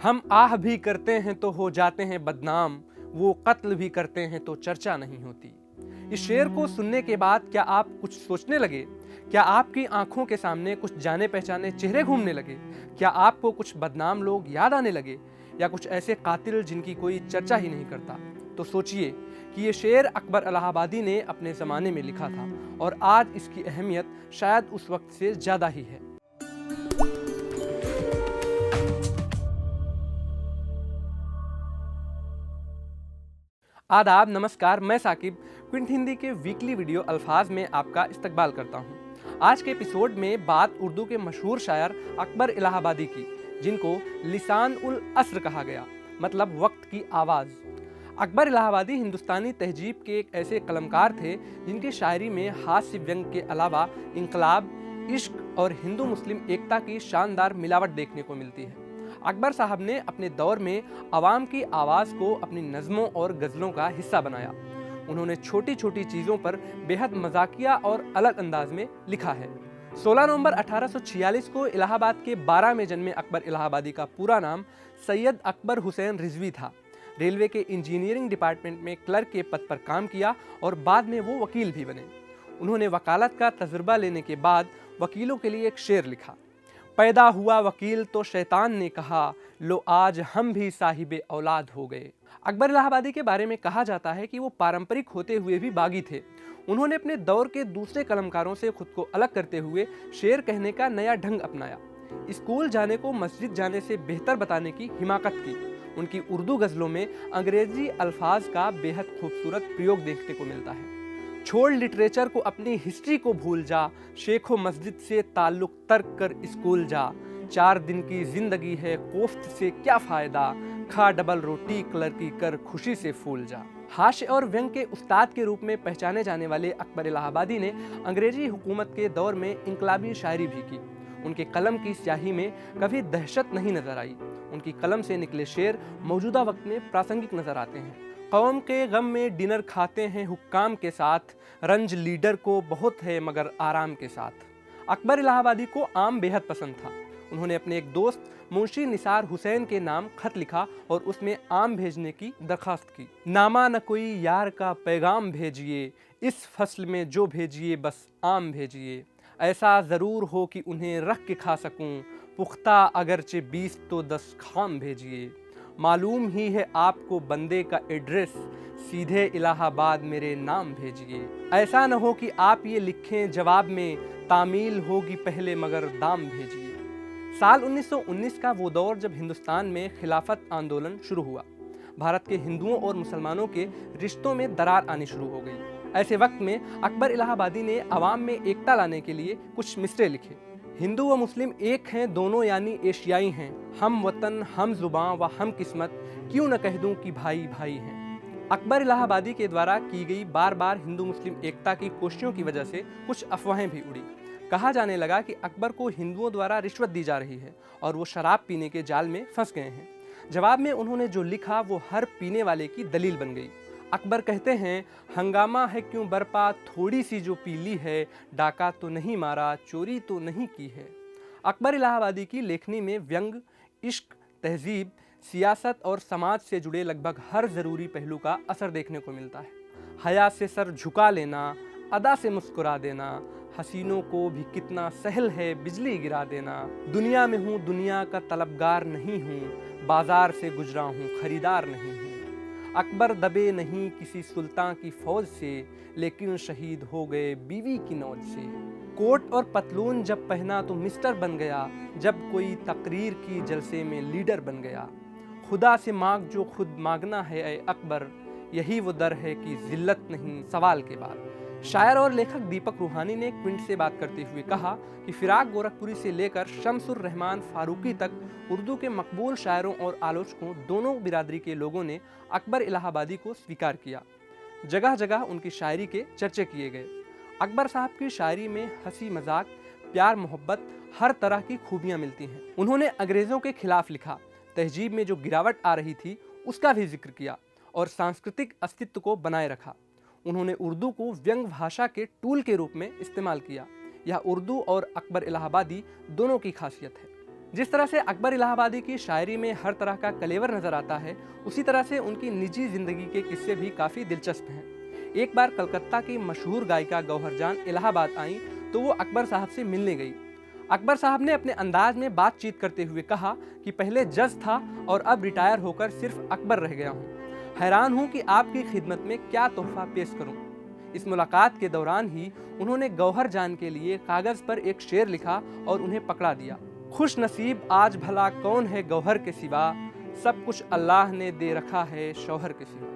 हम आह भी करते हैं तो हो जाते हैं बदनाम, वो कत्ल भी करते हैं तो चर्चा नहीं होती। इस शेर को सुनने के बाद क्या आप कुछ सोचने लगे? क्या आपकी आंखों के सामने कुछ जाने पहचाने चेहरे घूमने लगे? क्या आपको कुछ बदनाम लोग याद आने लगे, या कुछ ऐसे कातिल जिनकी कोई चर्चा ही नहीं करता? तो सोचिए कि ये शेर अकबर इलाहाबादी ने अपने ज़माने में लिखा था और आज इसकी अहमियत शायद उस वक्त से ज़्यादा ही है। आदाब, नमस्कार। मैं साकिब क्विंट हिंदी के वीकली वीडियो अल्फाज में आपका इस्तकबाल करता हूँ। आज के एपिसोड में बात उर्दू के मशहूर शायर अकबर इलाहाबादी की, जिनको लिसान उल अस्र कहा गया, मतलब वक्त की आवाज़। अकबर इलाहाबादी हिंदुस्तानी तहजीब के एक ऐसे कलमकार थे जिनकी शायरी में हास्य व्यंग के अलावा इंकलाब, इश्क और हिंदू मुस्लिम एकता की शानदार मिलावट देखने को मिलती है। अकबर साहब ने अपने दौर में आवाम की आवाज़ को अपनी नज़मों और गज़लों का हिस्सा बनाया। उन्होंने छोटी छोटी चीज़ों पर बेहद मजाकिया और अलग अंदाज में लिखा है। 16 नवंबर 1846 को इलाहाबाद के 12 में जन्मे अकबर इलाहाबादी का पूरा नाम सैयद अकबर हुसैन रिजवी था। रेलवे के इंजीनियरिंग डिपार्टमेंट में क्लर्क के पद पर काम किया और बाद में वो वकील भी बने। उन्होंने वकालत का तजुर्बा लेने के बाद वकीलों के लिए एक शेर लिखा। पैदा हुआ वकील तो शैतान ने कहा, लो आज हम भी साहिबे औलाद हो गए। अकबर इलाहाबादी के बारे में कहा जाता है कि वो पारंपरिक होते हुए भी बागी थे। उन्होंने अपने दौर के दूसरे कलमकारों से खुद को अलग करते हुए शेर कहने का नया ढंग अपनाया। स्कूल जाने को मस्जिद जाने से बेहतर बताने की हिमाकत की। उनकी उर्दू गज़लों में अंग्रेजी अल्फाज का बेहद खूबसूरत प्रयोग देखने को मिलता है। छोड़ लिटरेचर को, अपनी हिस्ट्री को भूल जा, शेखो मस्जिद से ताल्लुक तर्क कर स्कूल जा। 4 दिन की जिंदगी है, कोफ्त से क्या फायदा, खा डबल रोटी क्लर्की कर खुशी से फूल जा। हास्य और व्यंग के उस्ताद के रूप में पहचाने जाने वाले अकबर इलाहाबादी ने अंग्रेजी हुकूमत के दौर में इंकलाबी शायरी भी की। उनके कलम की स्याही में कभी दहशत नहीं नजर आई। उनकी कलम से निकले शेर मौजूदा वक्त में प्रासंगिक नजर आते हैं। कौम के गम में डिनर खाते हैं हुक्काम के साथ, रंज लीडर को बहुत है मगर आराम के साथ। अकबर इलाहाबादी को आम बेहद पसंद था। उन्होंने अपने एक दोस्त मुंशी निसार हुसैन के नाम खत लिखा और उसमें आम भेजने की दरखास्त की। नामा न कोई यार का पैगाम भेजिए, इस फसल में जो भेजिए बस आम भेजिए। ऐसा ज़रूर हो कि उन्हें रख के खा सकूं, पुख्ता अगरचे 20 तो 10 खाम भेजिए। मालूम ही है आपको बंदे का एड्रेस, सीधे इलाहाबाद मेरे नाम भेजिए। ऐसा न हो कि आप ये लिखें जवाब में, तामील होगी पहले मगर दाम भेजिए। साल 1919 का वो दौर जब हिंदुस्तान में खिलाफत आंदोलन शुरू हुआ। भारत के हिंदुओं और मुसलमानों के रिश्तों में दरार आनी शुरू हो गई। ऐसे वक्त में अकबर इलाहाबादी ने अवाम में एकता लाने के लिए कुछ मिसरे लिखे। हिंदू व मुस्लिम एक हैं दोनों, यानी एशियाई हैं। हम वतन, हम जुबां व हम किस्मत, क्यों न कह दूं कि भाई भाई हैं। अकबर इलाहाबादी के द्वारा की गई बार बार हिंदू मुस्लिम एकता की कोशिशों की वजह से कुछ अफवाहें भी उड़ी। कहा जाने लगा कि अकबर को हिंदुओं द्वारा रिश्वत दी जा रही है और वो शराब पीने के जाल में फंस गए हैं। जवाब में उन्होंने जो लिखा वो हर पीने वाले की दलील बन गई। अकबर कहते हैं, हंगामा है क्यों बरपा, थोड़ी सी जो पीली है, डाका तो नहीं मारा, चोरी तो नहीं की है। अकबर इलाहाबादी की लेखनी में व्यंग, इश्क, तहजीब, सियासत और समाज से जुड़े लगभग हर ज़रूरी पहलू का असर देखने को मिलता है। हया से सर झुका लेना, अदा से मुस्कुरा देना, हसीनों को भी कितना सहल है बिजली गिरा देना। दुनिया में हूँ, दुनिया का तलबगार नहीं हूँ, बाजार से गुजरा हूँ, खरीदार नहीं हूँ। अकबर दबे नहीं किसी सुल्तान की फौज से, लेकिन शहीद हो गए बीवी की नौज से। कोट और पतलून जब पहना तो मिस्टर बन गया, जब कोई तकरीर की जलसे में लीडर बन गया। खुदा से मांग जो खुद मांगना है ए अकबर, यही वो दर है कि जिल्लत नहीं सवाल के बाद। शायर और लेखक दीपक रूहानी ने क्विंट से बात करते हुए कहा कि फिराक गोरखपुरी से लेकर शम्सुर रहमान फारूकी तक उर्दू के मकबूल शायरों और आलोचकों दोनों बिरादरी के लोगों ने अकबर इलाहाबादी को स्वीकार किया। जगह जगह उनकी शायरी के चर्चे किए गए। अकबर साहब की शायरी में हंसी मजाक, प्यार मोहब्बत, हर तरह की खूबियाँ मिलती हैं। उन्होंने अंग्रेज़ों के खिलाफ लिखा, तहजीब में जो गिरावट आ रही थी उसका भी जिक्र किया और सांस्कृतिक अस्तित्व को बनाए रखा। उन्होंने उर्दू को व्यंग भाषा के टूल के रूप में इस्तेमाल किया। यह उर्दू और अकबर इलाहाबादी दोनों की खासियत है। जिस तरह से अकबर इलाहाबादी की शायरी में हर तरह का कलेवर नजर आता है, उसी तरह से उनकी निजी जिंदगी के किस्से भी काफ़ी दिलचस्प हैं। एक बार कलकत्ता की मशहूर गायिका गौहर जान इलाहाबाद आई तो वो अकबर साहब से मिलने गई। अकबर साहब ने अपने अंदाज में बातचीत करते हुए कहा कि पहले जज था और अब रिटायर होकर सिर्फ अकबर रह गया हूँ। हैरान हूँ कि आपकी खिदमत में क्या तोहफा पेश करूँ। इस मुलाकात के दौरान ही उन्होंने गौहर जान के लिए कागज़ पर एक शेर लिखा और उन्हें पकड़ा दिया। खुश नसीब आज भला कौन है गौहर के सिवा, सब कुछ अल्लाह ने दे रखा है शौहर के सिवा।